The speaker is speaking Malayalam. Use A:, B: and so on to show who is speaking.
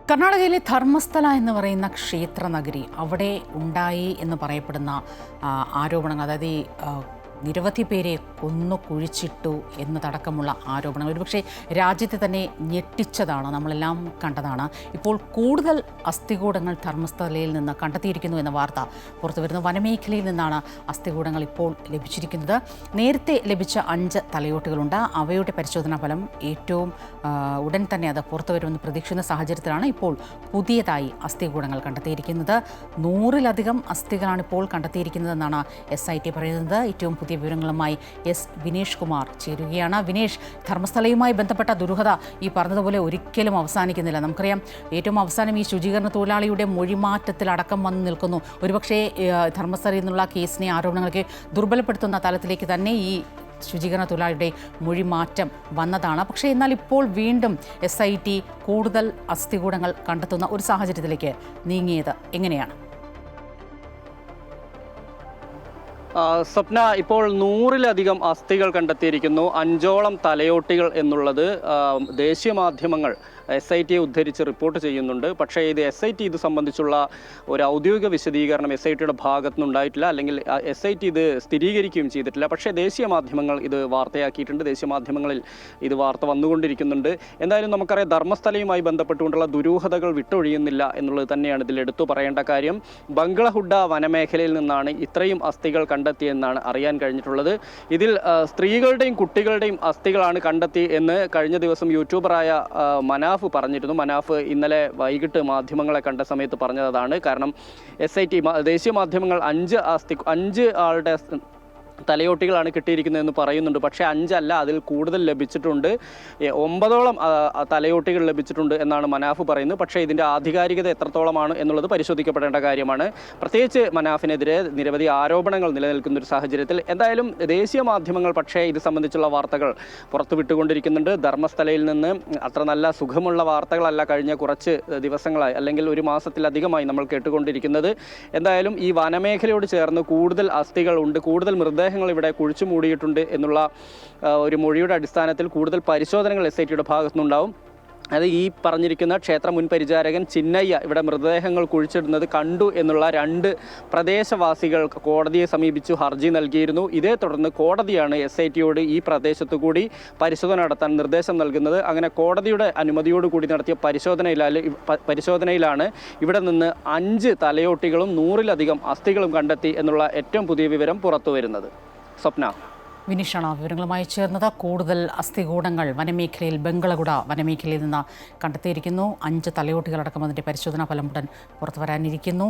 A: കർണാടകയിലെ ധർമ്മസ്ഥല എന്ന് പറയുന്ന ക്ഷേത്ര നഗരി അവിടെ ഉണ്ടായി എന്ന് പറയപ്പെടുന്ന ആരോപണങ്ങൾ, അതായത് നിരവധി പേരെ കൊന്നു കുഴിച്ചിട്ടു എന്നതടക്കമുള്ള ആരോപണങ്ങൾ ഒരുപക്ഷെ രാജ്യത്തെ തന്നെ ഞെട്ടിച്ചതാണ്, നമ്മളെല്ലാം കണ്ടതാണ്. ഇപ്പോൾ കൂടുതൽ അസ്ഥികൂടങ്ങൾ ധർമ്മസ്ഥലയിൽ നിന്ന് കണ്ടെത്തിയിരിക്കുന്നു എന്ന വാർത്ത പുറത്തുവരുന്നു. വനമേഖലയിൽ നിന്നാണ് അസ്ഥികൂടങ്ങൾ ഇപ്പോൾ ലഭിച്ചിരിക്കുന്നത്. നേരത്തെ ലഭിച്ച 5 തലയോട്ടുകളുണ്ട്. അവയുടെ പരിശോധനാ ഫലം ഏറ്റവും ഉടൻ തന്നെ അത് പുറത്തുവരുമെന്ന് പ്രതീക്ഷിക്കുന്ന സാഹചര്യത്തിലാണ് ഇപ്പോൾ പുതിയതായി അസ്ഥികൂടങ്ങൾ കണ്ടെത്തിയിരിക്കുന്നത്. 100-ലധികം അസ്ഥികളാണ് ഇപ്പോൾ കണ്ടെത്തിയിരിക്കുന്നതെന്നാണ് SIT പറയുന്നത്. ഏറ്റവും പുതിയ വിവരങ്ങളുമായി വിനേഷ് കുമാർ ചേരുകയാണ്. വിനേഷ്, ധർമ്മസ്ഥലയുമായി ബന്ധപ്പെട്ട ദുരൂഹത ഈ പറഞ്ഞതുപോലെ ഒരിക്കലും അവസാനിക്കുന്നില്ല. നമുക്കറിയാം, ഏറ്റവും അവസാനം ഈ ശുചീകരണ തൊഴിലാളിയുടെ മൊഴിമാറ്റത്തിൽ അടക്കം വന്ന് നിൽക്കുന്നു. ഒരുപക്ഷെ ധർമ്മസ്ഥലയിൽ നിന്നുള്ള കേസിനെ, ആരോപണങ്ങൾക്ക് ദുർബലപ്പെടുത്തുന്ന തലത്തിലേക്ക് തന്നെ ഈ ശുചീകരണ തൊഴിലാളിയുടെ മൊഴിമാറ്റം വന്നതാണ്. പക്ഷേ എന്നാൽ ഇപ്പോൾ വീണ്ടും SIT കൂടുതൽ അസ്ഥികൂടങ്ങൾ കണ്ടെത്തുന്ന ഒരു സാഹചര്യത്തിലേക്ക് നീങ്ങിയത് എങ്ങനെയാണ്?
B: സ്വപ്ന, ഇപ്പോൾ 100-ലധികം അസ്ഥികൾ കണ്ടെത്തിയിരിക്കുന്നു. 5ഓളം തലയോട്ടികൾ എന്നുള്ളത് ദേശീയ മാധ്യമങ്ങൾ SIT ഉദ്ധരിച്ച് റിപ്പോർട്ട് ചെയ്യുന്നുണ്ട്. പക്ഷേ SIT ഇത് സംബന്ധിച്ചുള്ള ഒരു ഔദ്യോഗിക വിശദീകരണം SITയുടെ ഭാഗത്തു നിന്നുണ്ടായിട്ടില്ല, അല്ലെങ്കിൽ SIT ഇത് സ്ഥിരീകരിക്കുകയും ചെയ്തിട്ടില്ല. പക്ഷേ ദേശീയ മാധ്യമങ്ങൾ ഇത് വാർത്തയാക്കിയിട്ടുണ്ട്. ദേശീയ മാധ്യമങ്ങളിൽ ഇത് വാർത്ത വന്നുകൊണ്ടിരിക്കുന്നുണ്ട്. എന്തായാലും നമുക്കറിയാം, ധർമ്മസ്ഥലയുമായി ബന്ധപ്പെട്ടുകൊണ്ടുള്ള ദുരൂഹതകൾ വിട്ടൊഴിയുന്നില്ല എന്നുള്ളത് തന്നെയാണ് ഇതിൽ എടുത്തു പറയേണ്ട കാര്യം. ബംഗ്ലഹുഡ വനമേഖലയിൽ നിന്നാണ് ഇത്രയും അസ്ഥികൾ കണ്ടെത്തിയെന്നാണ് അറിയാൻ കഴിഞ്ഞിട്ടുള്ളത്. ഇതിൽ സ്ത്രീകളുടെയും കുട്ടികളുടെയും അസ്ഥികളാണ് കണ്ടെത്തി എന്ന് കഴിഞ്ഞ ദിവസം യൂട്യൂബറായ മനാഫ് പറഞ്ഞിരുന്നു. മനാഫ് ഇന്നലെ വൈകിട്ട് മാധ്യമങ്ങളെ കണ്ട സമയത്ത് പറഞ്ഞതാണ്. കാരണം SIT ദേശീയ മാധ്യമങ്ങൾ 5 ആളുടെ തലയോട്ടികളാണ് കിട്ടിയിരിക്കുന്നതെന്ന് പറയുന്നുണ്ട്. പക്ഷേ 5 അല്ല, അതിൽ കൂടുതൽ ലഭിച്ചിട്ടുണ്ട്. 9ഓളം തലയോട്ടികൾ ലഭിച്ചിട്ടുണ്ട് എന്നാണ് മനാഫ് പറയുന്നത്. പക്ഷേ ഇതിൻ്റെ ആധികാരികത എത്രത്തോളമാണ് എന്നുള്ളത് പരിശോധിക്കപ്പെടേണ്ട കാര്യമാണ്. പ്രത്യേകിച്ച് മനാഫിനെതിരെ നിരവധി ആരോപണങ്ങൾ നിലനിൽക്കുന്ന ഒരു സാഹചര്യത്തിൽ എന്തായാലും ദേശീയ മാധ്യമങ്ങൾ പക്ഷേ ഇത് സംബന്ധിച്ചുള്ള വാർത്തകൾ പുറത്തുവിട്ടുകൊണ്ടിരിക്കുന്നുണ്ട്. ധർമ്മസ്ഥലയിൽ നിന്ന് അത്ര നല്ല സുഖമുള്ള വാർത്തകളല്ല കഴിഞ്ഞ കുറച്ച് ദിവസങ്ങളായി, അല്ലെങ്കിൽ ഒരു മാസത്തിലധികമായി നമ്മൾ കേട്ടുകൊണ്ടിരിക്കുന്നത്. എന്തായാലും ഈ വനമേഖലയോട് ചേർന്ന് കൂടുതൽ അസ്ഥികൾ ഉണ്ട്, കൂടുതൽ മൃതദേഹങ്ങൾ ഇവിടെ കുഴിച്ചു മൂടിയിട്ടുണ്ട് എന്നുള്ള ഒരു മൊഴിയുടെ അടിസ്ഥാനത്തിൽ കൂടുതൽ പരിശോധനകൾ SITയുടെ ഭാഗത്തുനിന്നുണ്ടാവും. അത് ഈ പറഞ്ഞിരിക്കുന്ന ക്ഷേത്ര മുൻ പരിചാരകൻ ചിന്നയ്യ ഇവിടെ മൃതദേഹങ്ങൾ കുഴിച്ചിടുന്നത് കണ്ടു എന്നുള്ള 2 പ്രദേശവാസികൾ കോടതിയെ സമീപിച്ചു ഹർജി നൽകിയിരുന്നു. ഇതേ തുടർന്ന് കോടതിയാണ് SITയോട് ഈ പ്രദേശത്തു കൂടി പരിശോധന നടത്താൻ നിർദ്ദേശം നൽകുന്നത്. അങ്ങനെ കോടതിയുടെ അനുമതിയോടുകൂടി നടത്തിയ പരിശോധനയിലാണ് ഇവിടെ നിന്ന് 5 തലയോട്ടികളും 100-ലധികം അസ്ഥികളും കണ്ടെത്തി എന്നുള്ള ഏറ്റവും പുതിയ വിവരം പുറത്തു വരുന്നത്. സ്വപ്ന,
A: വിനീഷാണ് വിവരങ്ങളുമായി ചേർന്നത്. കൂടുതൽ അസ്ഥികൂടങ്ങൾ വനമേഖലയിൽ, ബംഗ്ലഹുഡ വനമേഖലയിൽ നിന്ന് കണ്ടെത്തിയിരിക്കുന്നു. 5 തലയോട്ടികളടക്കം അതിൻ്റെ പരിശോധനാ ഫലം ഉടൻ പുറത്തു വരാനിരിക്കുന്നു.